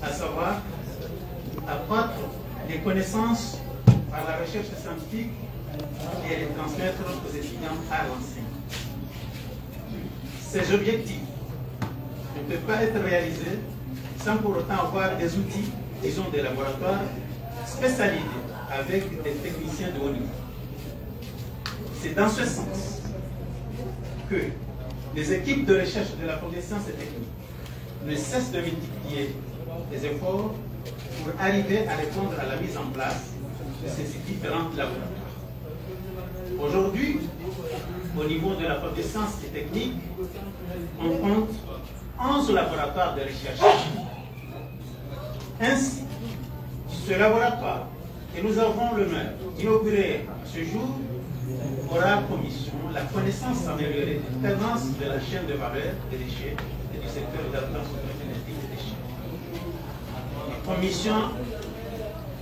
à savoir apporter des connaissances par la recherche scientifique et les transmettre aux étudiants à l'enseignant. Ces objectifs ne peuvent pas être réalisés sans pour autant avoir des outils, disons des laboratoires spécialisés avec des techniciens de haut niveau. C'est dans ce sens que les équipes de recherche de la Faculté des sciences et techniques ne cessent de multiplier les efforts pour arriver à répondre à la mise en place de ces différents laboratoires. Aujourd'hui, au niveau de la Faculté des sciences et techniques, on compte 11 laboratoires de recherche. Ainsi, ce laboratoire que nous avons l'honneur d'inaugurer ce jour aura pour mission la connaissance améliorée des tendances de la chaîne de valeur des déchets et du secteur de la transformation énergétique des déchets. Pour mission,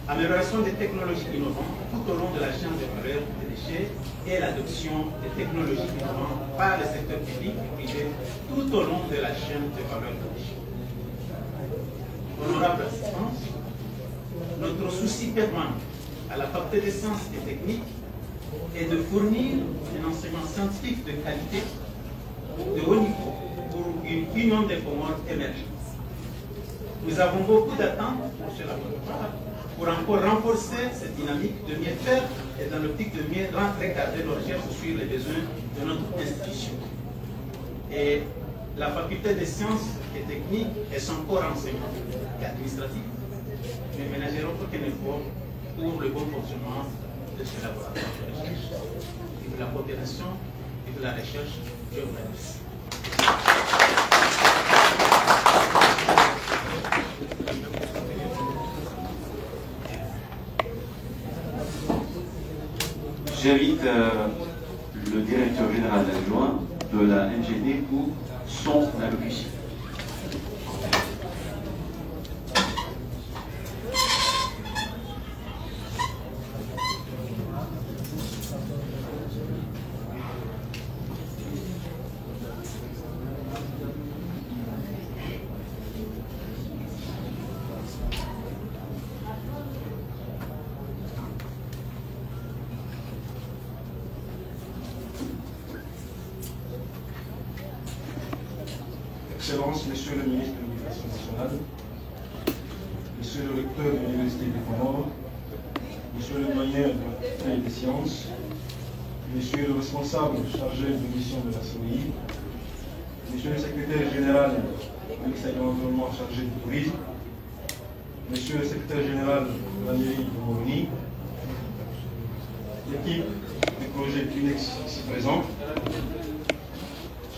amélioration des technologies innovantes tout au long de la chaîne de valeur des déchets et l'adoption des technologies innovantes par le secteur public et privé tout au long de la chaîne de valeur des déchets. Honorable assistance, notre souci permanent à la Faculté des sciences et techniques est de fournir un enseignement scientifique de qualité, de haut niveau, pour une union des Comores émergente. Nous avons beaucoup d'attentes pour ce laboratoire pour encore renforcer cette dynamique de mieux faire et dans l'optique de mieux recadrer nos recherches sur les besoins de notre institution. Et la Faculté des sciences et techniques et son corps enseignant et administratif ne ménageront aucun effort pour le bon fonctionnement de ce laboratoire de recherche et de la coopération et de la recherche. Je vous remercie. J'invite le directeur général adjoint de la MGD pour son allocution. Excellences, Monsieur le ministre de l'Éducation nationale, Monsieur le recteur de l'Université des Comores, Monsieur le doyen de la Faculté des sciences, Monsieur le responsable chargé de mission de la COI, Monsieur le secrétaire général du ministère de l'Environnement chargé du tourisme, Monsieur le secrétaire général de la mairie de Moroni, l'équipe du projet PUNEX ici présent,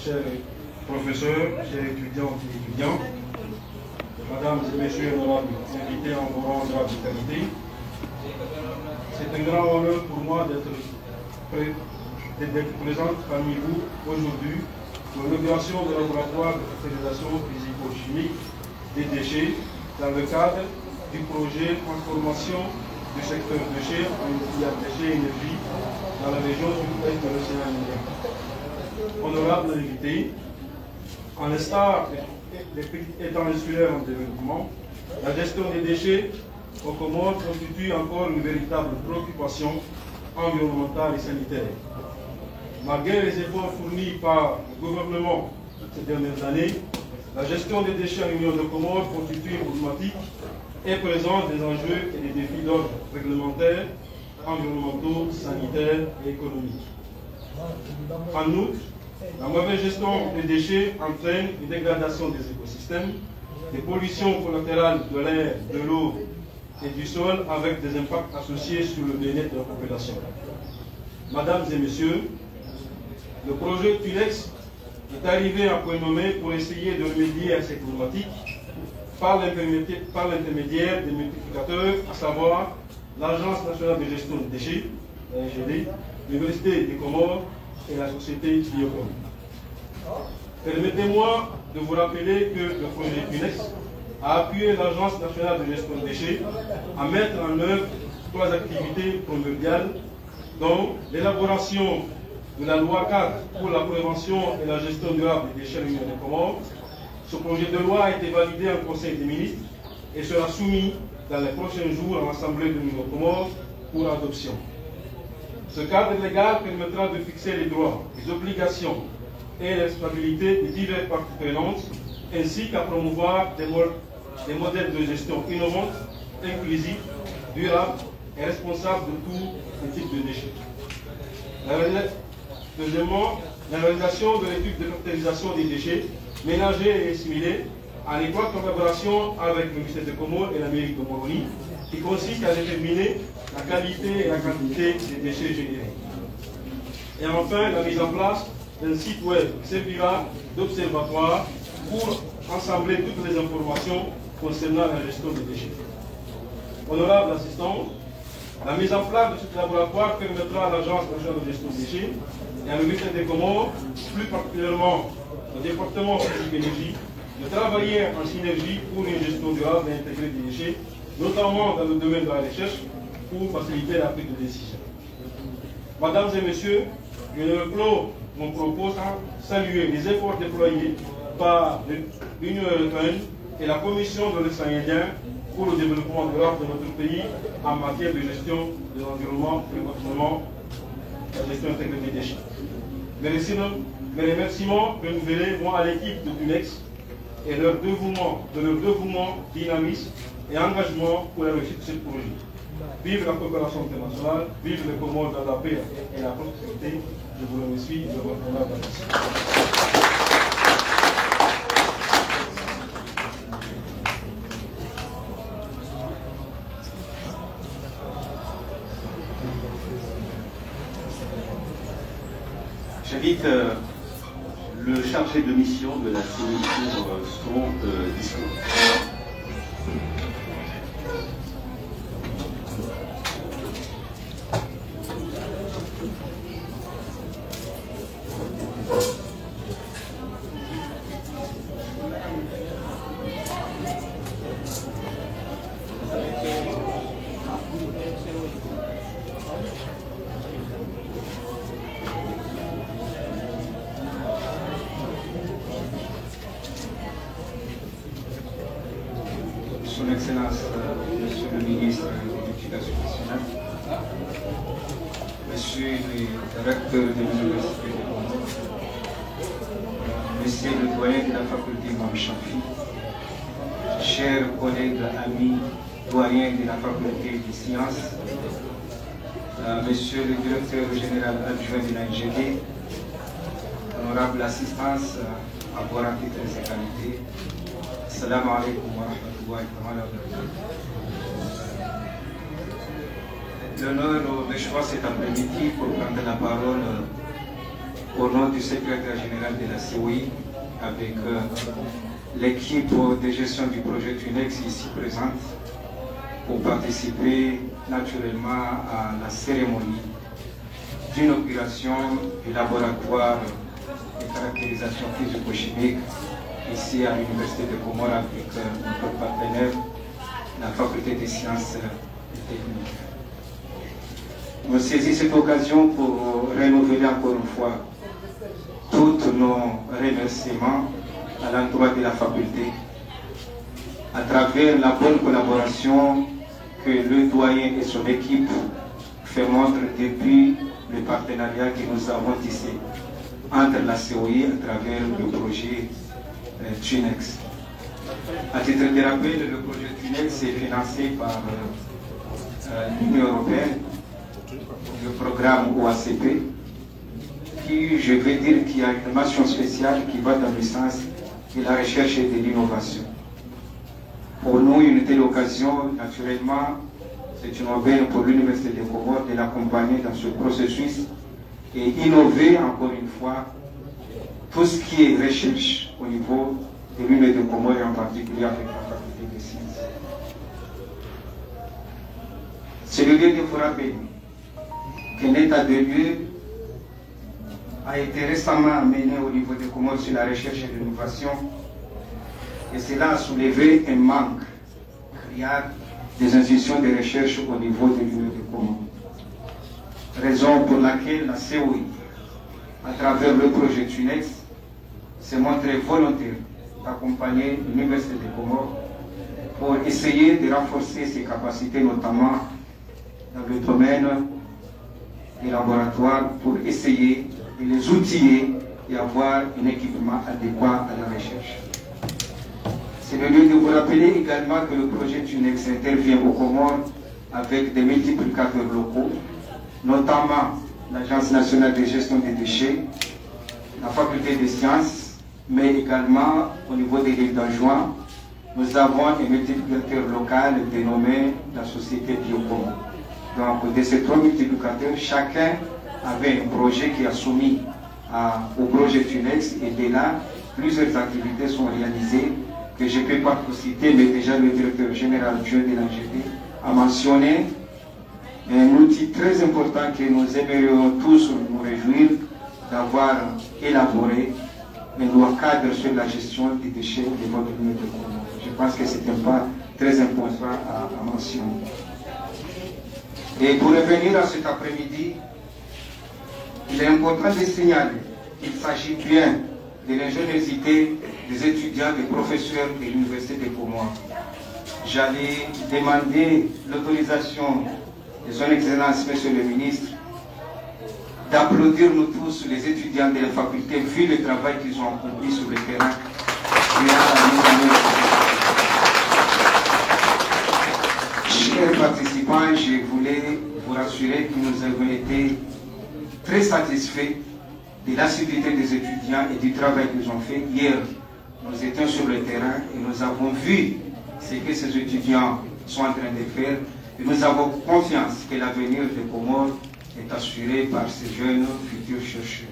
chers professeurs, chers étudiantes et étudiants, mesdames et messieurs honorables invités en vos rangs de qualité, c'est un grand honneur pour moi d'être présente parmi vous aujourd'hui pour l'inauguration du laboratoire de fertilisation physico-chimique des déchets dans le cadre du projet transformation du secteur déchets en filière déchets et énergie dans la région sud-est de l'océan Indien. Honorables invités, en l'instar des petits États insulaires en développement, la gestion des déchets aux Comores constitue encore une véritable préoccupation environnementale et sanitaire. Malgré les efforts fournis par le gouvernement ces dernières années, la gestion des déchets en Union de Comores constitue une problématique et présente des enjeux et des défis d'ordre réglementaire, environnementaux, sanitaires et économiques. En outre, la mauvaise gestion des déchets entraîne une dégradation des écosystèmes, des pollutions collatérales de l'air, de l'eau et du sol avec des impacts associés sur le bien-être de la population. Mesdames et messieurs, le projet PUNEX est arrivé à point nommé pour essayer de remédier à ces problématiques par l'intermédiaire des multiplicateurs, à savoir l'Agence nationale de gestion des déchets, l'ANGD, l'Université des Comores et la société Biocom. Permettez-moi de vous rappeler que le projet PUNEX a appuyé l'Agence nationale de gestion des déchets à mettre en œuvre 3 activités primordiales, dont l'élaboration de la loi 4 pour la prévention et la gestion durable des déchets de l'Union des Comores. Ce projet de loi a été validé en Conseil des ministres et sera soumis dans les prochains jours à l'Assemblée de l'Union Comore pour adoption. Ce cadre légal permettra de fixer les droits, les obligations et les responsabilités des diverses parties prenantes, ainsi qu'à promouvoir des modèles de gestion innovants, inclusifs, durables et responsables de tous les types de déchets. Deuxièmement, la réalisation de l'étude de caractérisation des déchets ménagers et assimilés en étroite collaboration avec le ministère des Comores et la mairie de Moroni, qui consiste à déterminer la qualité et la quantité des déchets générés. Et enfin, la mise en place d'un site web qui servira d'observatoire pour assembler toutes les informations concernant la gestion des déchets. Honorable assistant, la mise en place de ce laboratoire permettra à l'Agence nationale de gestion des déchets et à le ministère des Comores, plus particulièrement au département physique et énergie, de travailler en synergie pour une gestion durable et intégrée des déchets, notamment dans le domaine de la recherche, pour faciliter la prise de décision. Mesdames et messieurs, je ne clôt mon propos sans saluer les efforts déployés par l'Union européenne et la Commission de l'Océan Indien pour le développement durable de notre pays en matière de gestion de l'environnement, plus particulièrement la gestion intégrée des déchets. Mes remerciements renouvelés vont à l'équipe de PUNEX et leur dévouement, dynamisme et engagement pour la réussite de ce projet. Vive la coopération internationale, vive les Comores dans la paix et la prospérité. Je vous remercie de votre attention. J'invite le chargé de mission de la CEI pour son discours. Son Excellence, Monsieur le ministre de l'Éducation nationale, Monsieur le recteur de l'Université de Comores, Monsieur le doyen de la faculté Mme Chafi, chers collègues, amis, doyens de la faculté des sciences, Monsieur le directeur général adjoint de l'ANGD, honorable assistance à vos titres et qualités, Assalamu alaikum wa rahmatullahi wa barakatuh. L'honneur me choisit cet après-midi pour prendre la parole au nom du secrétaire général de la COI avec l'équipe de gestion du projet TUNEX ici présente pour participer naturellement à la cérémonie d'inauguration du laboratoire de caractérisation physico-chimique ici à l'Université de Comores avec notre partenaire, la Faculté des sciences et techniques. Nous saisissons cette occasion pour renouveler encore une fois tous nos remerciements à l'endroit de la faculté à travers la bonne collaboration que le doyen et son équipe font montre depuis le partenariat que nous avons tissé entre la COI à travers le projet TUNEX. À titre de rappel, le projet TUNEX est financé par l'Union européenne, le programme OACP, qui, je vais dire, qu'il y a une mention spéciale qui va dans le sens de la recherche et de l'innovation. Pour nous, une telle occasion, naturellement, c'est une aubaine pour l'Université des Comores de l'accompagner dans ce processus et innover encore une fois tout ce qui est recherche au niveau de l'Université des Comores et en particulier avec la faculté des sciences. C'est le lieu de vous rappeler qu'un état de lieu a été récemment mené au niveau des Comores sur la recherche et l'innovation et cela a soulevé un manque criard des institutions de recherche au niveau de l'Union des Comores. Raison pour laquelle la COI, à travers le projet TUNEX, s'est montrée volontaire d'accompagner l'Université des Comores pour essayer de renforcer ses capacités, notamment dans le domaine des laboratoires, pour essayer de les outiller et avoir un équipement adéquat à la recherche. C'est le lieu de vous rappeler également que le projet TUNEX intervient aux Comores avec des multiplicateurs locaux, notamment l'Agence nationale de gestion des déchets, la faculté des sciences, mais également au niveau de l'île d'Anjouan, nous avons un multiplicateur local dénommé la société Biocom. Donc de ces 3 multiplicateurs, chacun avait un projet qui a soumis au projet TUNEX, et de là, plusieurs activités sont réalisées que je ne peux pas citer, mais déjà le directeur général de l'ANGD a mentionné un outil très important que nous aimerions tous nous réjouir d'avoir élaboré, une loi cadre sur la gestion des déchets au niveau de l'Union de Comores. Je pense que c'est un pas très important à mentionner. Et pour revenir à cet après-midi, il est important de signaler qu'il s'agit bien de l'ingéniosité des étudiants, des professeurs de l'Université des Comores. J'allais demander l'autorisation de son Excellence, Monsieur le Ministre, d'applaudir nous tous, les étudiants de la faculté, vu le travail qu'ils ont accompli sur le terrain. Chers participants, je voulais vous rassurer que nous avons été très satisfaits de l'assiduité des étudiants et du travail qu'ils ont fait. Hier, nous étions sur le terrain et nous avons vu ce que ces étudiants sont en train de faire. Et nous avons confiance que l'avenir des Comores est assuré par ces jeunes futurs chercheurs.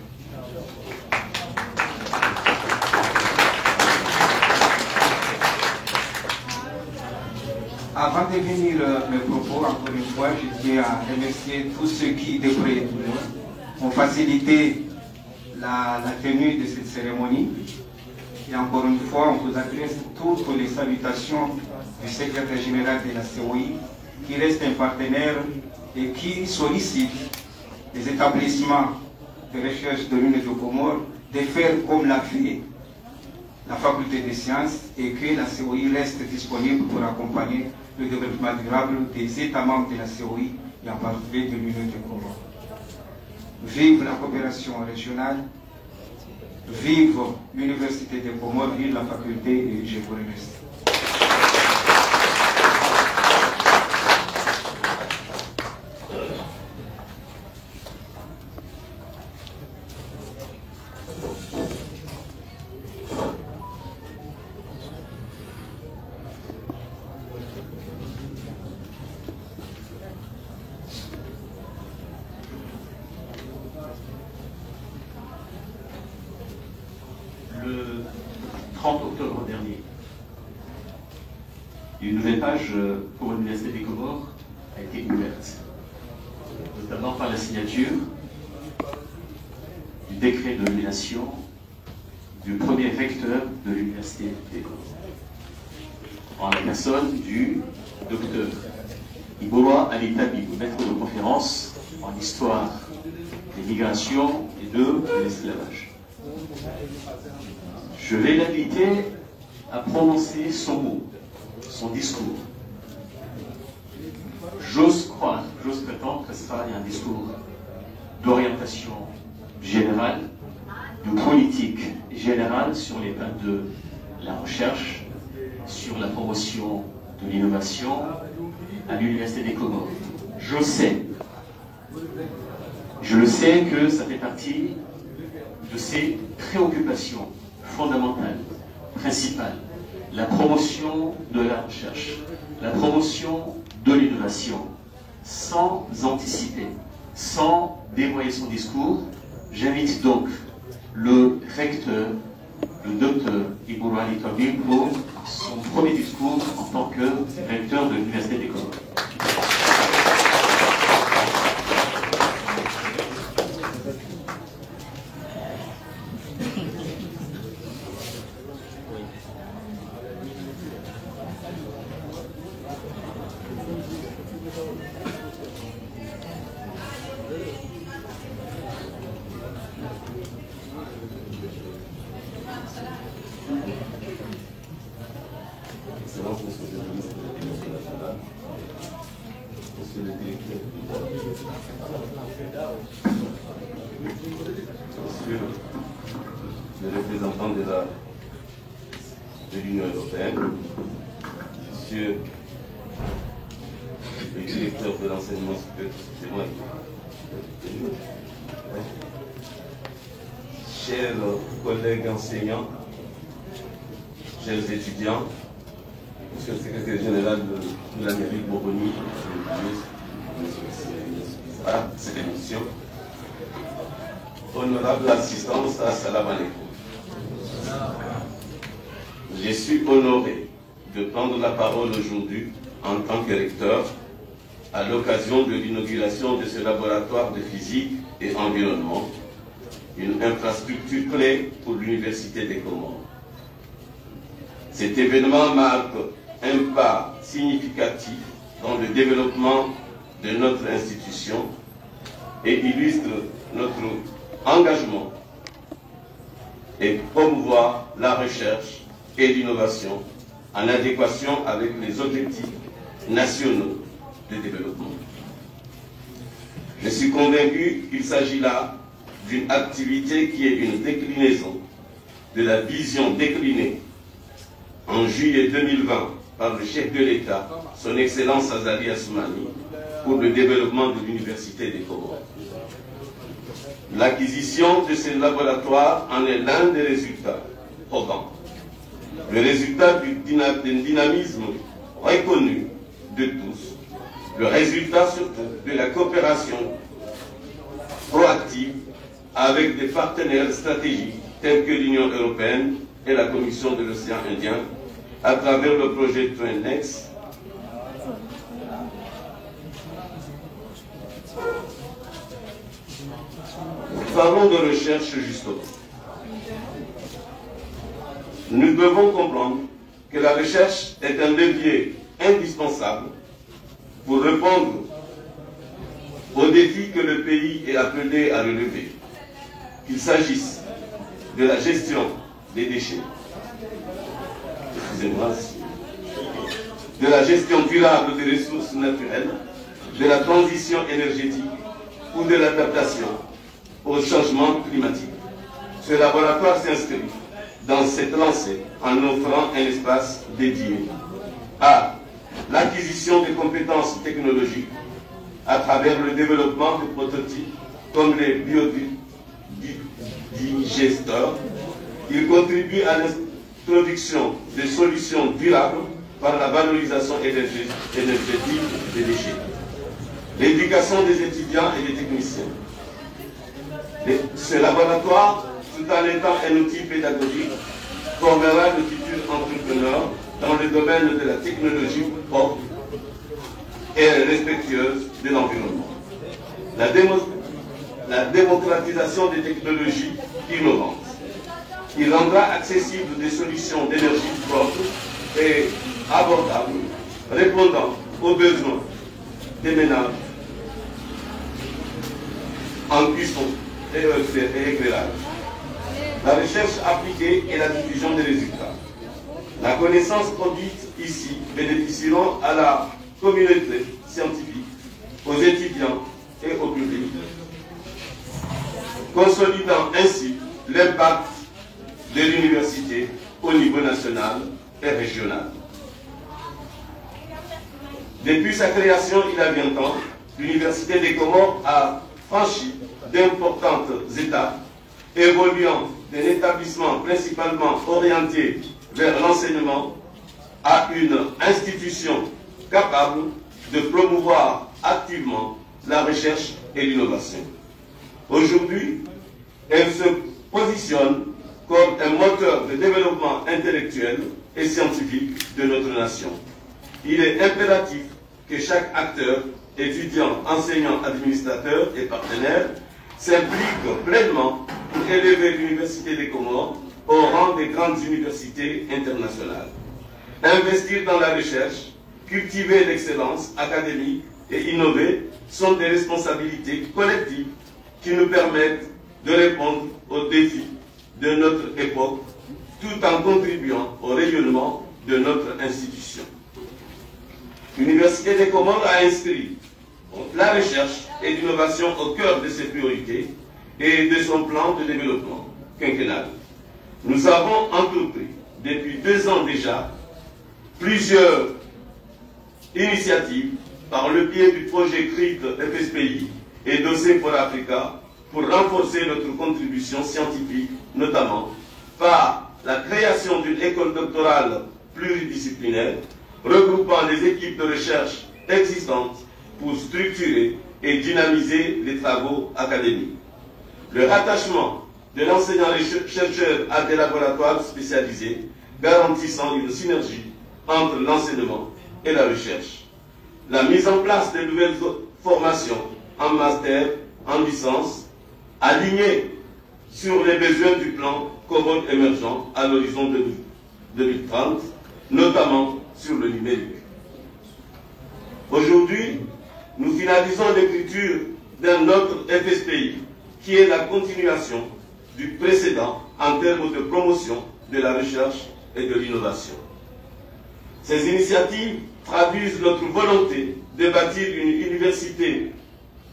Avant de venir mes propos, encore une fois, je tiens à remercier tous ceux qui, de près et de loin, ont facilité la tenue de cette cérémonie. Et encore une fois, on vous adresse toutes les salutations du secrétaire général de la COI, qui reste un partenaire et qui sollicite les établissements de recherche de l'Union des Comores de faire comme l'a fait la faculté des sciences, et que la COI reste disponible pour accompagner le développement durable des États membres de la COI et en particulier de l'Union des Comores. Vive la coopération régionale, vive l'Université des Comores, vive la faculté, et je vous remercie. Le 30 octobre dernier, une nouvelle page pour l'Université des Comores a été ouverte, notamment par la signature du décret de nomination du premier recteur de l'Université des Comores, en la personne du docteur Iboroa Alita Bigou, maître de conférence en histoire des migrations et de l'esclavage. Je vais l'inviter à prononcer son mot, son discours. J'ose croire, j'ose prétendre que ce sera un discours d'orientation générale, de politique générale sur les plans de la recherche, sur la promotion de l'innovation à l'Université des Comores. Je le sais que ça fait partie de ses préoccupations fondamentales, principales, la promotion de la recherche, la promotion de l'innovation, sans anticiper, sans dévoyer son discours. J'invite donc le recteur, le docteur Iboroa Alita Bigou, pour son premier discours en tant que recteur de l'Université des Comores. Monsieur le ministre de l'Éducation nationale, Monsieur le directeur Monsieur le représentant de l'Union européenne, Monsieur le directeur de l'enseignement supérieur, chers collègues enseignants, chers étudiants, Monsieur le secrétaire général de la mairie Bourboni, à cette émission, honorable assistance, assalamu alaikum. Je suis honoré de prendre la parole aujourd'hui en tant que recteur à l'occasion de l'inauguration de ce laboratoire de physique et environnement, une infrastructure clé pour l'Université des Comores. Cet événement marque un pas significatif dans le développement de notre institution et illustre notre engagement et promouvoir la recherche et l'innovation en adéquation avec les objectifs nationaux de développement. Je suis convaincu qu'il s'agit là d'une activité qui est une déclinaison de la vision déclinée en juillet 2020 par le chef de l'État, son Excellence Azali Assoumani, pour le développement de l'Université des Comores. L'acquisition de ces laboratoires en est l'un des résultats probants. Le résultat d'un dynamisme reconnu de tous, le résultat surtout de la coopération proactive avec des partenaires stratégiques tels que l'Union européenne et la Commission de l'océan Indien à travers le projet TwinNext. Parlons de recherche justement. Nous devons comprendre que la recherche est un levier indispensable pour répondre aux défis que le pays est appelé à relever, qu'il s'agisse de la gestion des déchets, de la gestion durable des ressources naturelles, de la transition énergétique ou de l'adaptation au changement climatique. Ce laboratoire s'inscrit dans cette lancée en offrant un espace dédié à l'acquisition de compétences technologiques à travers le développement de prototypes comme les biodigesteurs. Il contribue à l'introduction de solutions durables par la valorisation énergétique des déchets. L'éducation des étudiants et des techniciens. Ce laboratoire, tout en étant un outil pédagogique, formera de futurs entrepreneurs dans le domaine de la technologie propre et respectueuse de l'environnement. La démocratisation des technologies innovantes. Il rendra accessibles des solutions d'énergie propre et abordables, répondant aux besoins des ménages en cuisson et éclairage. La recherche appliquée et la diffusion des résultats. La connaissance produite ici bénéficieront à la communauté scientifique, aux étudiants et au public, consolidant ainsi l'impact de l'université au niveau national et régional. Depuis sa création il y a 20 ans, l'Université des Comores a franchi d'importantes étapes, évoluant d'un établissement principalement orienté vers l'enseignement à une institution capable de promouvoir activement la recherche et l'innovation. Aujourd'hui, elle se positionne comme un moteur de développement intellectuel et scientifique de notre nation. Il est impératif que chaque acteur, étudiant, enseignant, administrateur et partenaire s'implique pleinement pour élever l'Université des Comores au rang des grandes universités internationales. Investir dans la recherche, cultiver l'excellence académique et innover sont des responsabilités collectives qui nous permettent de répondre aux défis de notre époque tout en contribuant au rayonnement de notre institution. L'Université des Comores a inscrit la recherche et l'innovation au cœur de ses priorités et de son plan de développement quinquennal. Nous avons entrepris depuis 2 ans déjà plusieurs initiatives par le biais du projet CRIT FSPI et Dossier pour Africa pour renforcer notre contribution scientifique, notamment par la création d'une école doctorale pluridisciplinaire regroupant les équipes de recherche existantes pour structurer et dynamiser les travaux académiques. Le rattachement de l'enseignant-chercheur à des laboratoires spécialisés garantissant une synergie entre l'enseignement et la recherche. La mise en place de nouvelles formations en master, en licence, alignées sur les besoins du plan Comores émergent à l'horizon 2030, notamment sur le numérique. Aujourd'hui, nous finalisons l'écriture d'un autre FSPI qui est la continuation du précédent en termes de promotion de la recherche et de l'innovation. Ces initiatives traduisent notre volonté de bâtir une université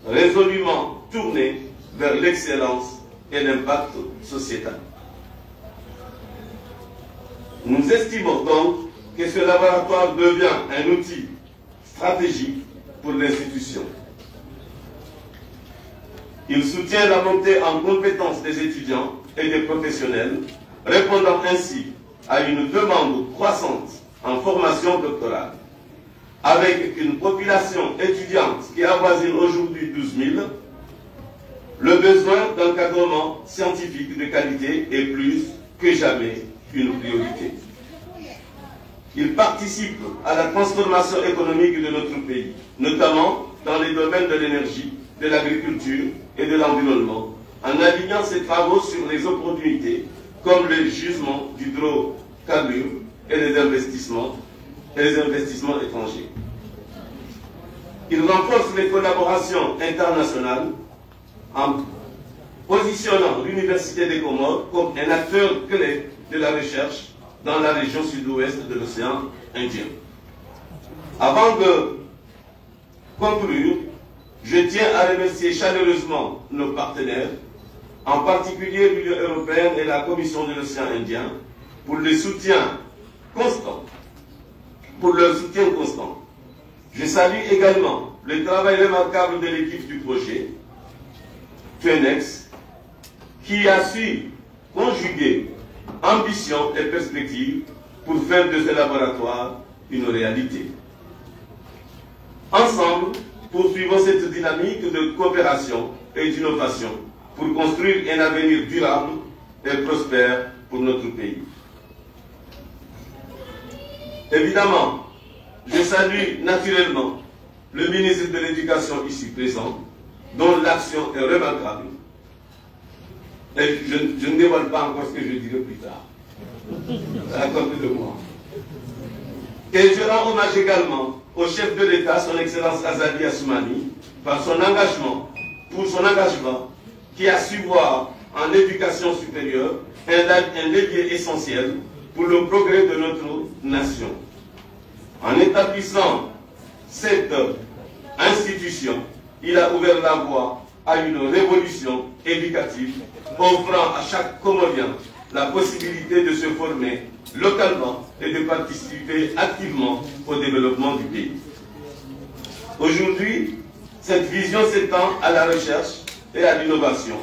résolument tournée vers l'excellence et l'impact sociétal. Nous estimons donc que ce laboratoire devient un outil stratégique pour l'institution. Il soutient la montée en compétences des étudiants et des professionnels, répondant ainsi à une demande croissante en formation doctorale. Avec une population étudiante qui avoisine aujourd'hui 12 000, le besoin d'encadrement scientifique de qualité est plus que jamais une priorité. Il participe à la transformation économique de notre pays, notamment dans les domaines de l'énergie, de l'agriculture et de l'environnement, en alignant ses travaux sur les opportunités comme le gisement d'hydrocarbures et les investissements étrangers. Il renforce les collaborations internationales en positionnant l'Université des Comores comme un acteur clé de la recherche dans la région sud-ouest de l'océan Indien. Avant de conclure, je tiens à remercier chaleureusement nos partenaires, en particulier l'Union européenne et la Commission de l'océan Indien, pour leur soutien constant. Je salue également le travail remarquable de l'équipe du projet, FENEX, qui a su conjuguer ambition et perspective pour faire de ce laboratoire une réalité. Ensemble, poursuivons cette dynamique de coopération et d'innovation pour construire un avenir durable et prospère pour notre pays. Évidemment, je salue naturellement le ministre de l'Éducation ici présent, dont l'action est remarquable. Et je ne dévoile pas encore ce que je dirai plus tard. À côté de moi. Et je rends hommage également au chef de l'État, son Excellence Azali Assoumani, pour son engagement, qui a su voir en éducation supérieure un levier essentiel pour le progrès de notre nation. En établissant cette institution, il a ouvert la voie à une révolution éducative, offrant à chaque Comorien la possibilité de se former localement et de participer activement au développement du pays. Aujourd'hui, cette vision s'étend à la recherche et à l'innovation,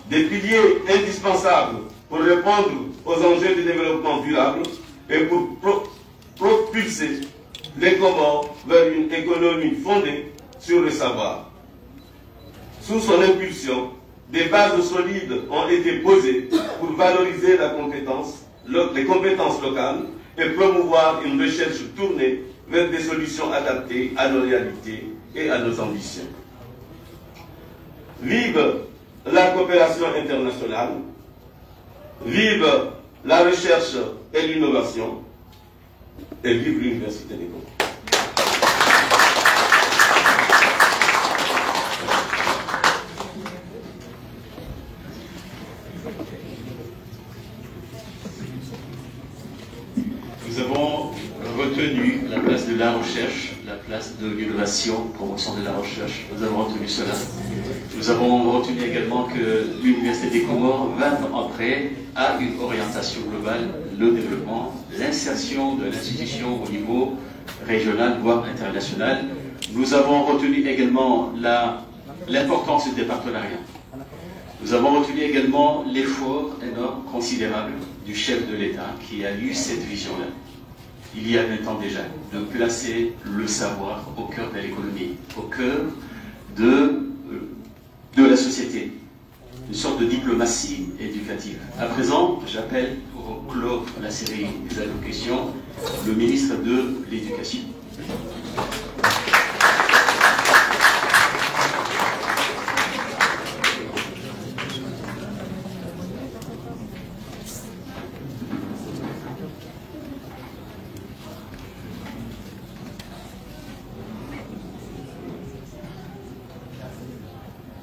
des piliers indispensables pour répondre aux enjeux du développement durable et pour propulser les Comores vers une économie fondée sur le savoir. Sous son impulsion, des bases solides ont été posées pour valoriser les compétences locales et promouvoir une recherche tournée vers des solutions adaptées à nos réalités et à nos ambitions. Vive la coopération internationale, vive la recherche et l'innovation, et vive l'Université des Comores. Nous avons retenu salue la place de la recherche, la place de l'innovation, promotion de la recherche. Nous avons retenu cela. Nous avons retenu également que l'Université des Comores va entrer à une orientation globale, le développement, l'insertion de l'institution au niveau régional, voire international. Nous avons retenu également l'importance des partenariats. Nous avons retenu également l'effort énorme, considérable du chef de l'État qui a eu cette vision-là, il y a 20 ans déjà, de placer le savoir au cœur de l'économie, au cœur de la société, une sorte de diplomatie éducative. À présent, j'appelle pour clore la série des allocutions le ministre de l'Éducation.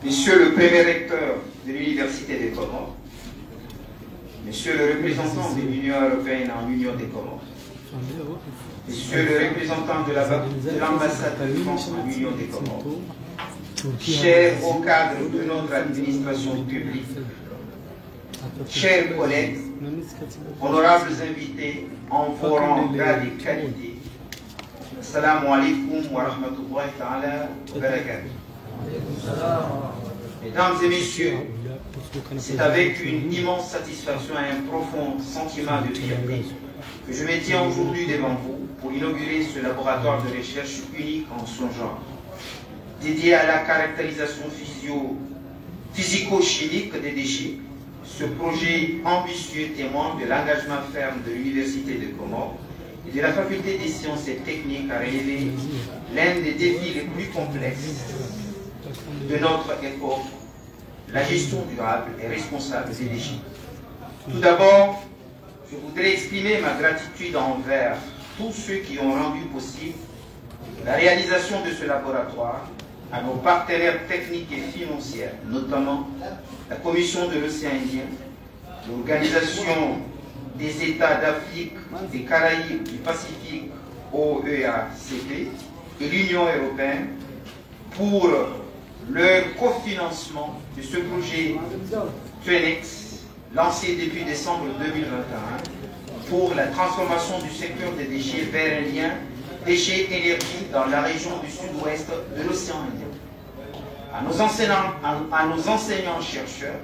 Monsieur le premier recteur de l'Université des Comores, Monsieur le représentant de l'Union européenne en Union des Comores, Monsieur le représentant de l'ambassade de France en Union des Comores, chers hauts cadres de notre administration publique, chers collègues, honorables invités en vos rangs, grades et qualités, Assalamu alaikum wa rahmatullahi ta'ala wa barakatuh. Mesdames et messieurs, c'est avec une immense satisfaction et un profond sentiment de fierté que je me tiens aujourd'hui devant vous pour inaugurer ce laboratoire de recherche unique en son genre, dédié à la caractérisation physico-chimique des déchets. Ce projet ambitieux témoigne de l'engagement ferme de l'Université des Comores et de la Faculté des sciences et techniques à relever l'un des défis les plus complexes de notre époque, la gestion durable et responsable des déchets. Tout d'abord, je voudrais exprimer ma gratitude envers tous ceux qui ont rendu possible la réalisation de ce laboratoire, à nos partenaires techniques et financiers, notamment la Commission de l'Océan Indien, l'Organisation des États d'Afrique, des Caraïbes, du Pacifique, OEACP, et l'Union européenne, pour leur cofinancement de ce projet TUNEX, lancé depuis décembre 2021, pour la transformation du secteur des déchets vers un lien déchets-énergie dans la région du sud-ouest de l'océan Indien. À nos enseignants-chercheurs,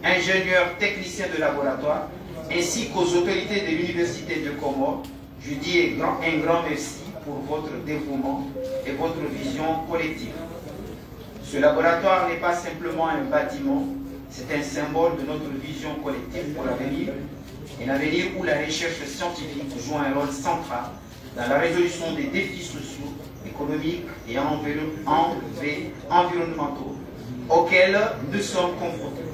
ingénieurs, techniciens de laboratoire, ainsi qu'aux autorités de l'Université de Comores, je dis un grand merci pour votre dévouement et votre vision collective. Ce laboratoire n'est pas simplement un bâtiment, c'est un symbole de notre vision collective pour l'avenir, un avenir où la recherche scientifique joue un rôle central dans la résolution des défis sociaux, économiques et environnementaux auxquels nous sommes confrontés.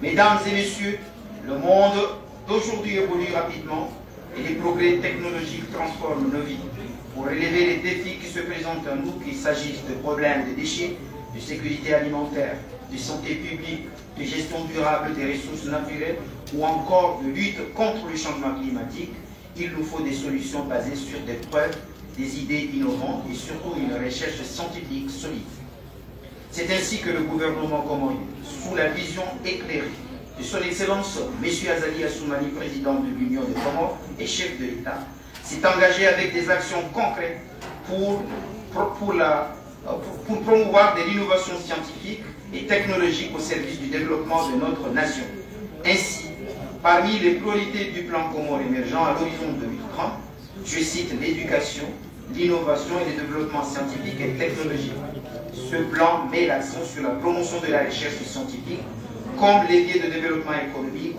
Mesdames et messieurs, le monde d'aujourd'hui évolue rapidement et les progrès technologiques transforment nos vies. Pour relever les défis qui se présentent à nous, qu'il s'agisse de problèmes de déchets, de sécurité alimentaire, de santé publique, de gestion durable des ressources naturelles ou encore de lutte contre le changement climatique, il nous faut des solutions basées sur des preuves, des idées innovantes et surtout une recherche scientifique solide. C'est ainsi que le gouvernement comorien, sous la vision éclairée de son Excellence M. Azali Assoumani, président de l'Union des Comores et chef de l'État, s'est engagé avec des actions concrètes pour promouvoir de l'innovation scientifique et technologique au service du développement de notre nation. Ainsi, parmi les priorités du plan Comores émergent à l'horizon 2030, je cite l'éducation, l'innovation et le développement scientifique et technologique. Ce plan met l'accent sur la promotion de la recherche scientifique comme levier de développement économique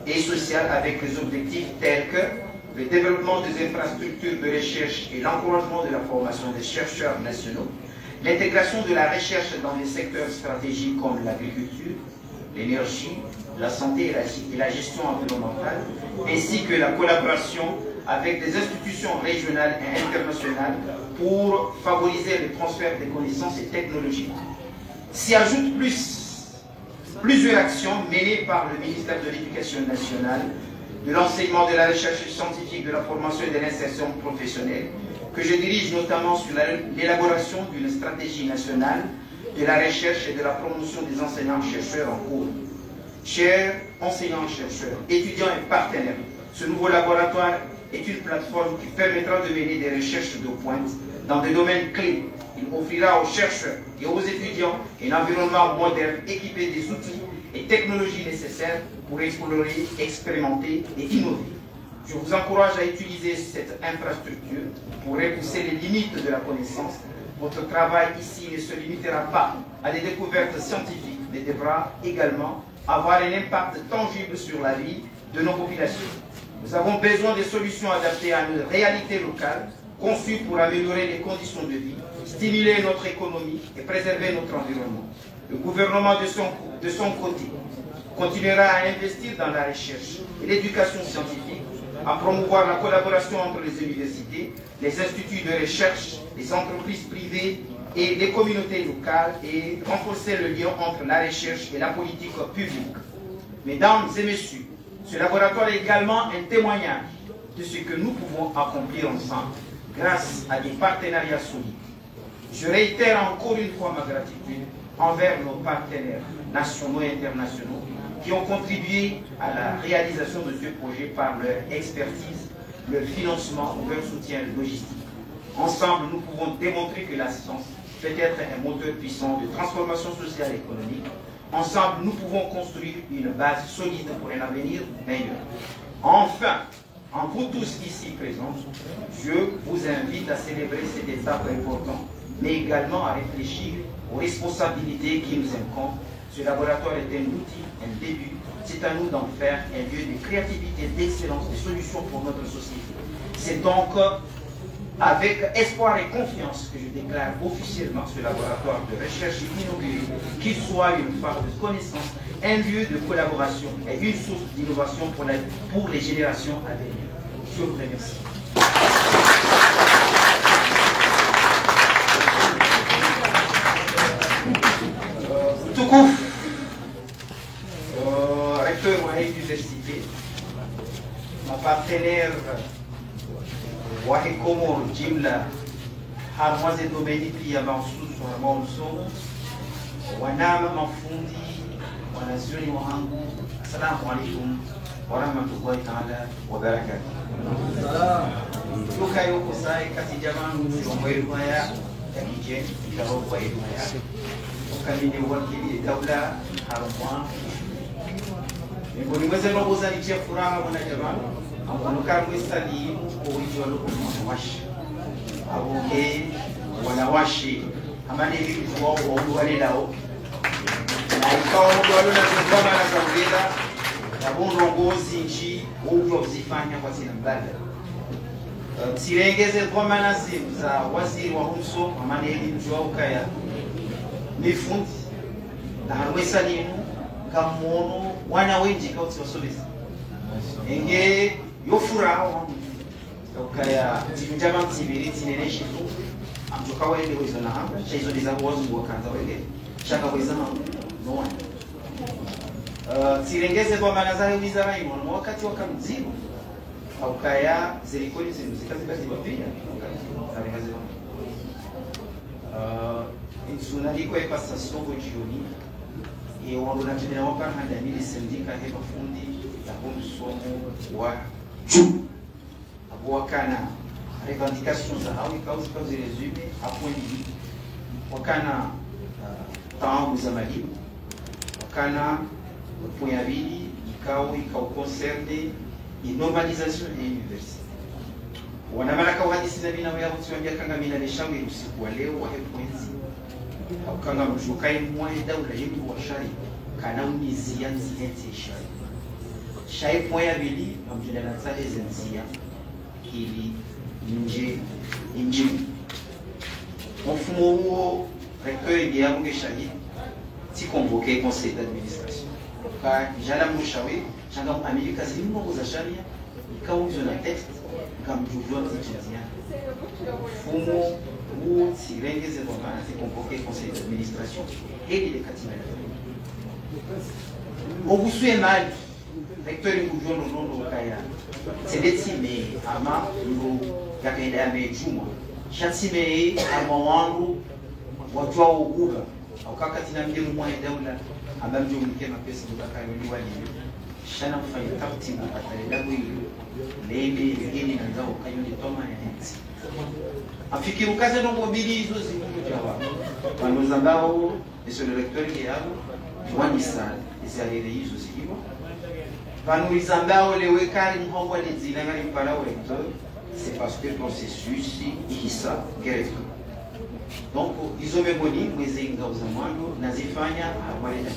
et social avec des objectifs tels que le développement des infrastructures de recherche et l'encouragement de la formation des chercheurs nationaux, l'intégration de la recherche dans les secteurs stratégiques comme l'agriculture, l'énergie, la santé et la gestion environnementale, ainsi que la collaboration avec des institutions régionales et internationales pour favoriser le transfert des connaissances et technologies. S'y ajoutent plusieurs actions menées par le ministère de l'Éducation nationale de l'enseignement, de la recherche scientifique, de la formation et de l'insertion professionnelle, que je dirige notamment sur l'élaboration d'une stratégie nationale de la recherche et de la promotion des enseignants-chercheurs en cours. Chers enseignants-chercheurs, étudiants et partenaires, ce nouveau laboratoire est une plateforme qui permettra de mener des recherches de pointe dans des domaines clés. Il offrira aux chercheurs et aux étudiants un environnement moderne équipé des outils et technologies nécessaires pour explorer, expérimenter et innover. Je vous encourage à utiliser cette infrastructure pour repousser les limites de la connaissance. Votre travail ici ne se limitera pas à des découvertes scientifiques, mais devra également avoir un impact tangible sur la vie de nos populations. Nous avons besoin de solutions adaptées à nos réalités locales, conçues pour améliorer les conditions de vie, stimuler notre économie et préserver notre environnement. Le gouvernement, de son côté, continuera à investir dans la recherche et l'éducation scientifique, à promouvoir la collaboration entre les universités, les instituts de recherche, les entreprises privées et les communautés locales et renforcer le lien entre la recherche et la politique publique. Mesdames et messieurs, ce laboratoire est également un témoignage de ce que nous pouvons accomplir ensemble grâce à des partenariats solides. Je réitère encore une fois ma gratitude envers nos partenaires nationaux et internationaux qui ont contribué à la réalisation de ce projet par leur expertise, leur financement ou leur soutien logistique. Ensemble, nous pouvons démontrer que la science peut être un moteur puissant de transformation sociale et économique. Ensemble, nous pouvons construire une base solide pour un avenir meilleur. Enfin, en vous tous ici présents, je vous invite à célébrer cette étape importante, mais également à réfléchir aux responsabilités qui nous incombent. Ce laboratoire est un outil, un début. C'est à nous d'en faire un lieu de créativité, d'excellence, de solutions pour notre société. C'est donc avec espoir et confiance que je déclare officiellement ce laboratoire de recherche inauguré, qu'il soit une phare de connaissance, un lieu de collaboration et une source d'innovation pour les générations à venir. Je vous remercie. Toukouf, recteur de l'université, ma partenaire Wahikomo Jimla Harmwaze Domeni pia mahususu Harmwazo wanama mafundi wanazuoni wangu, assalamu alaikum warahmatullahi taala wabarakatuh. Luka yoko sai kati jamanu zomweru haya ya kijeni ikaroba yetu haya ukamini wakili daula Harmwa Mboni no boza nichia furaha mwana jamanu Amunuka mwestali uwiji wa luku mwanawashi Abuke wanawashi Hamani hivi wao wauduwale lao Na ikawa wauduwale na zingama na zaurela Nabundo ngozi nchi Uwe uzifanya kwa zina mbada Tirengeze kwa manasimu za waziri wa humso Hamani hivi mjua ukaya Nifundi Na harwesali Kamono wana wenji kauti wasolezi Enge yofura ukaya tinjama tibiri tinene shifu amtoka wende wezo na hamba chaizo dizabu wazu wakanza wende shaka wezama no one tirengeze kwa manazayo wizara imo wakati wakamzimu ukaya zirikoni zikazi bapia zarengaze insunaliko epasa songo jioni e wando na tena wakanda mili sindika heba fundi ya somo wa wakana revendications za hawi cause resume a point de vue wakana tamu za malimu wakana point ya bili ikao concerne normalisation ya university wanamalaka hadisi na bina wao tuambia kanga mina leshawi usiku wa leo wa point au kanga mshukai mmoja daula yetu wa shari kana unizia nzienti shari shai point ya bili amjina na tsale zenzia ili nje mfumo huo recteur ya mungeshaji si convoqué conseil d'administration ka jala mushawi changa Amerika zimmo za sharia ikaunzo na text kamjuvwa nzijia mfumo huo sirengeze bwana si convoqué conseil d'administration et les katiba obusue mali recteur ngujono nondo kaya sedetime ama ndo yakaenda yamejuma shatime ama wangu watu wao ukubwa au kaka tinamjemu mwa daula ambaye mke na pesa mtakayo liwa ni shana mfanya taratibu atalenda hiyo lebe ngine na zao kayo ni toma ya hizi afikiri kazi ndo mbili hizo zimoja wapo wanoza ambao monsieur le recteur yao wanisa izalele hizo zilimo vanouliza ambao lewekali mhongwa lizina ngali mpala recteur c'est parce que le processus ihisa greffe. Donc, ils ont mémoni, mweze inga uzamando, nazifanya awale na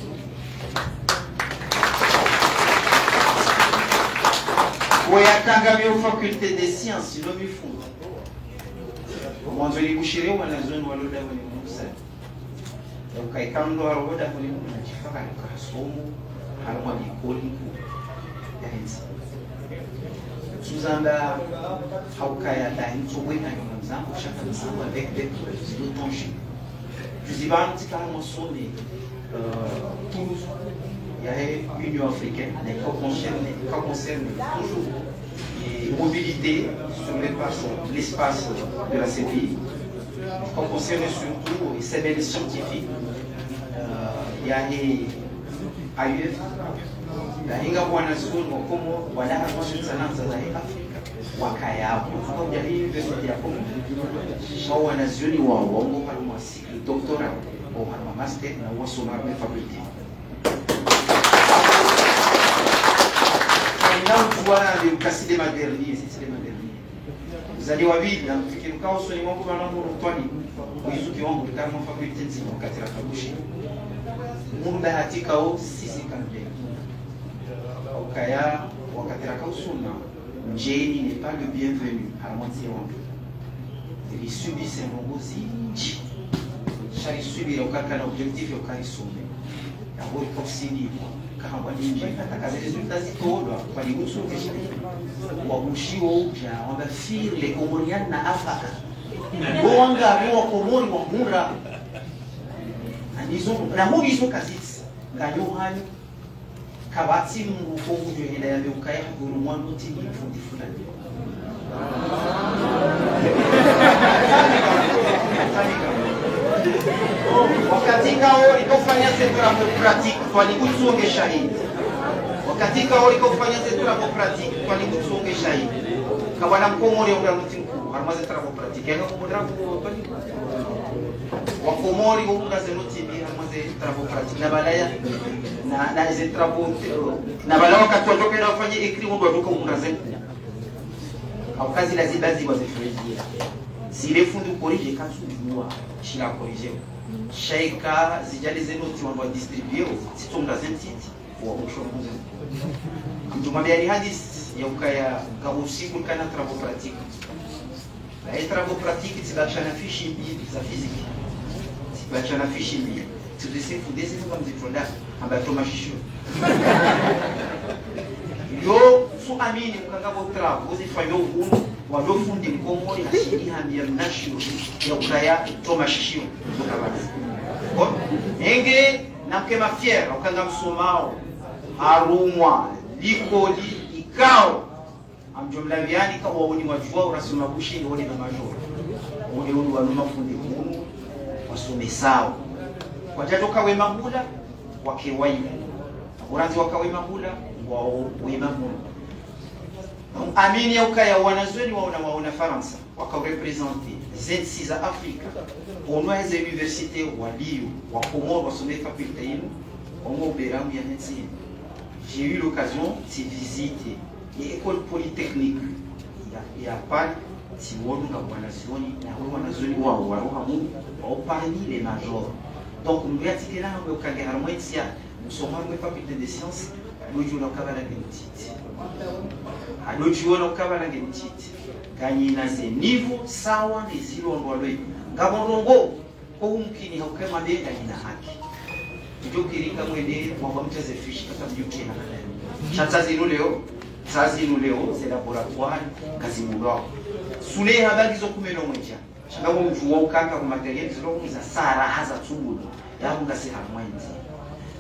Weyatanga miyo faculté des sciences, ilo mifunga. Mwanzo ni kushire wanazoni waloda wani mnusa. Ya ukaikando waroda wani mnusa, chifaka ni kasomu, harwa mikoli mkuu. Ya hensi. Suzanda haukaya dahi mtowena yona mzangu chaka mzangu avec des tangibles. Juzibano tikalement sonné Toulouse, il y a l'Union africaine, qui concerne toujours les mobilités sur l'espace de la CPI, qui concerne surtout les semaines scientifiques. Il y a AUF, la hinga wanazuni wakomo wala wanazunzananza za Afrika wakayapo kwa university ya Kongo shao wanazuni wa wango kama cycle doctorat au kama master na wasoma kwa faculty na tuwana le kasi de maderni c'est les maderni zali wabili na mfikiri kao soni wangu wanangu rutwani kuizu kiwango kama faculty nzima katira kabushi mumba hatikao sisi kambe Kaya wakatera kausuna Njeni n'est pas le bienvenu à la moitié il subit ses mongozi Chari subir au kaka na objectif au kari sume ya hori kusini kama walinji atakaza résultats zitodo kwa limusu kesho wabushio ja wabafir les Comoriens na Afrika boanga wa Komori wa mura anizo na muri hizo kazisi nganyo hani kabati mungu jwe ila yabe ukaya urumwandu tini fundi fulani wakati kao likofanya setura pratique kwa nikutsonge shahidi wakati kao likofanya setura pratique kwa nikutsonge shahidi kabana mkomori unda mtinku harmaze setura pratique yana kumodra kwa wakomori unda zenoti bi harmaze setura pratique na balaya na hizo travaux na balaa wakati watoke na wafanye écrit wao watoka umraze au kazi lazima wazifanyia zile fundi corrige kazi jua shila corrige shaika zijali zeno tiwamba distribuer sitonga zentiti wa ushomuze mtumambia ni hadith ya ukaya kama usiku kana travaux pratique la travaux pratique tibachana fishi mbili za physique tibachana fishi mbili tudese fundese kama mzifonda ambaye mashisho yo su amini mkangabo travo zifanya ugumu wadofundi mkomori ashiri hambia mnashio ya ukaya tomashishio mkabazi enge nakema fier ukanga msomao arumwa likoli ikao amjumla viani kwa woni wajua urasoma bushi woni na majoro woni wanuma fundi ngumu wasome sawa wajatoka wema hula wake waimu uranzi wakawema hula wao wema hula amini ya ukaya wanazweni waona Faransa wakarepresenter Z6 za Afrika onwa hizo universite walio wa Komoro wasome faculté yenu ongo beramu ya médecine. J'ai eu l'occasion de visiter l'école polytechnique ya pale si wonu na wanazweni wao waroha Mungu au parmi les majors. Donc nous vertiquons là au Kagera Moitia nous sommes en faculté des sciences nous jouons kabala genetite anojiona kabala genetite kanyina ze niveau sawa nezilo ndwalwe ngaborongo ko umkini haukema benga ina haki tujokiringa mwende mwamba mteze fishi kata mjuke na chanzazi leo c'est laboratoire kazi mulwa sule habari zo kumeno mweja changamo mjuwa ukaka kwa materiali zilokuza sara haza tsubudu yangu ngase hamwenzi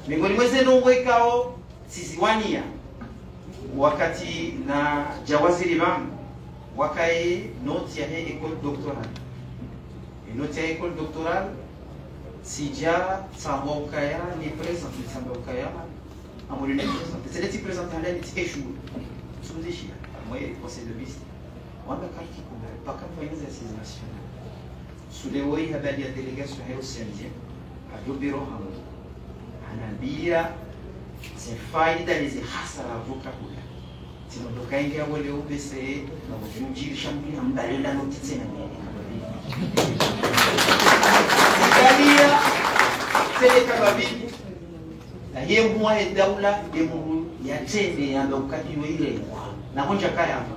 mingoni mweze nongo ikao sisiwania wakati na jawaziri wangu wakae noti ya école doctorale. Noti ya école doctorale sija tsamba ukaya ni present tsamba ukaya amuri ni present. C'est des présents à l'aide de échoué. Sous des chiens. Moi conseil de ministre. Wanda kaki kuna paka kwa exercice national. Sule woi habari ya délégation ya OCMD adobiro hamu. Anambia faida hizi hasara vuka kula tinodoka ingia wale ubese na kujiri shambia mbalenda notitse na nini Italia seleka babidi na yeye mwa daula demu ya tende ya ndokatiwe ile na honja kaya hapa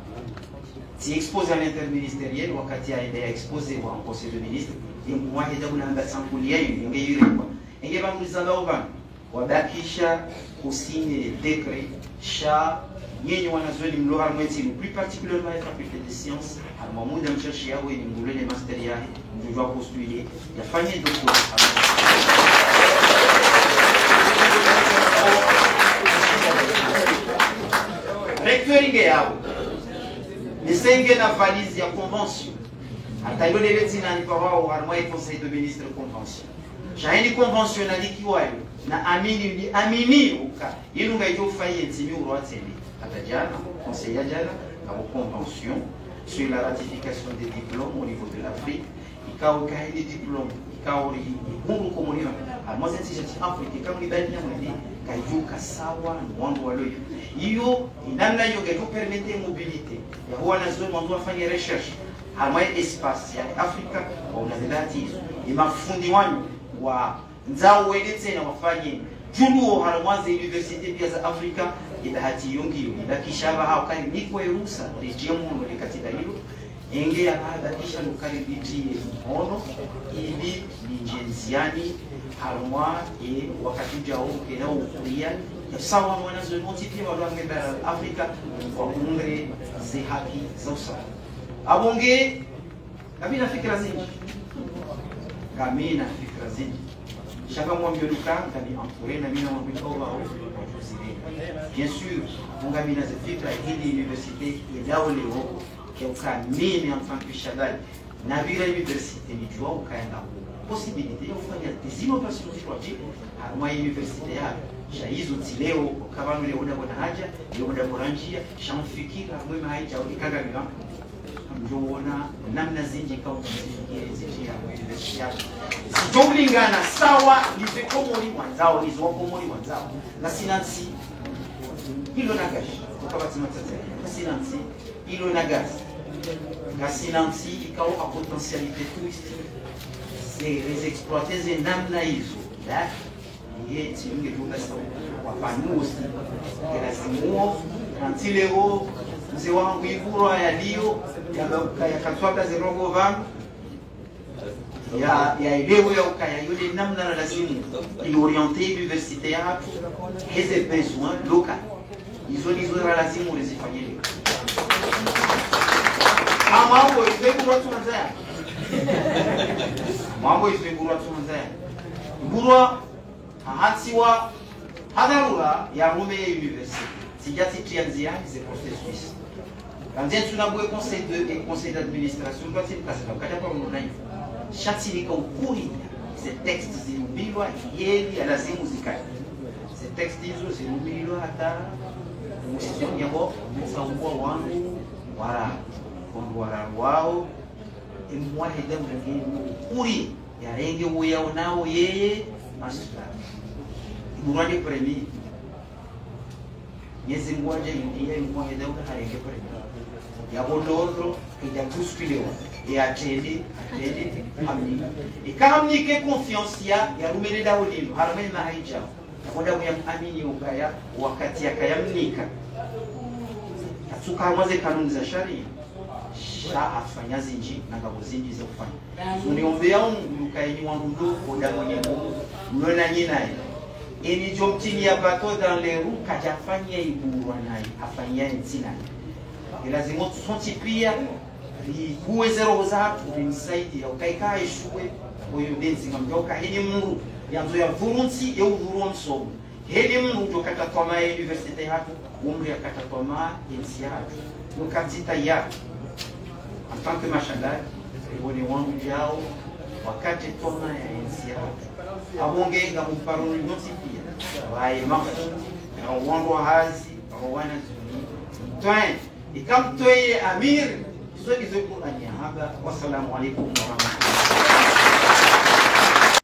si expose à l'interministériel wakati aende expose wa conseil de ministre demu mwa daula anga sampulia hiyo ingeyire kwa ingeba mzanda obana wabakisha kusigne décret cha yenye wanazuoni mlora mwezi plus particulièrement la faculté des sciences à moment de chercher yao ni ngule les master yao ndio postuler yafanye document recteur ingeyao nisenge na valise ya convention atayo lele tina ni kwa wao harmonie conseil de ministre convention jaini conventionnalité wayo na amini uka yinunga yofaye ntimi urwatseli atajana conseil ya jana na convention sur la ratification des diplômes au niveau de l'Afrique ikao kaidi diplôme ikao huru komunina moi c'est si Afrique kama ibani mwende kajuka sawa mwanzo wa loyo hiyo inamna hiyo geto permettre mobilité ya huwa nazo mwanzo afanye recherche harmonie espace ya Afrika kwa unadhati imafundi wanyu wa nzao wende tena wafanye julu haramazi university pia za Afrika idahati yongi idakishaba hao kali niko erusa region ni katika hilo enge akadakisha lukali biti ono ili ninjenziani harma wakati jao kena ukuria sawa mwanazo motivi wa ngenda Afrika kwa umre ze haki za usawa abonge kamina fikra zingi chacun moi mieux le cas kani entouré na mina mwa kwa bien sûr mon gamina ze fikra hili université ya leo kwa mimi en tant que Chadal na vile université ni jua ukaenda possibilité ya kufanya des innovations technologiques à moi université ya hizo tileo kama vile una haja ndio boranjia shamfikira mwe haija ukikaga bila njoona namna zinji kwa zinji ya university sitolingana sawa nizekomori mwanzao nizokomori mwanzao na sinansi hilo nagashi ukabati matete sinansi hilo nagashi na sinansi ikao a potentialité touristique c'est les exploiter ces namna hizo là yeye tinge tunasa wapanuzi lazima antileo mzee wangu Iguro yaliyo ya katwaka zirongo vangu ya elewe ya ukaya yule namna na lazimu iorienter l'université yako hizi besoins locaux hizo lazimu uzifanyie mambo isibegura tuanzaya mambo isibegura tuanzaya Iguro ahatiwa hadarura ya Rome University sijati tianzia hizi processus quand tu n'as pas conseil d'administration quand tu passes là quand tu pas online chatilika ukuri ces textes zilubilwa yeli ya lazimu zikali ces textes hizo zilubilwa hata musio yabo msaungwa wangu wara wao imwahida mrengeni ukuri ya renge uyao nao yeye masuka iburade premier yezi ngwaje ndiye imwahida ukarenge premier ya bondondo ya bousculer et atende amni ikamnike confiance ya rumene dawolino haramene na haija nakwenda kuyamamini ukaya wakati yakayamnika atuka mwaze kanuni za sharia sha afanya zinji na ngabo zinji za kufanya uniombea Mungu ukaini wangu ndo oda mwenye Mungu mwana nyinaye eni jomtini ya bateau dans les roues kajafanya iburwa naye afanya ntina lazima tusonti pia uwezero zatu nimsaidi ukaika ishwe oyo benzi ngamdoka hini Mungu yanzo ya volonti e uvurunso elimu ndio katatoma university hatu umri katatoma insi hatu nukatita yatu en tant que machandari woni wangu jao wakati toma ya insi hatu abongenga muparoni notipia wae mafu na wangu hazi wana zuni twain ikamtoye amir zote zote anyahaba. Wassalamu alaikum warahmatullahi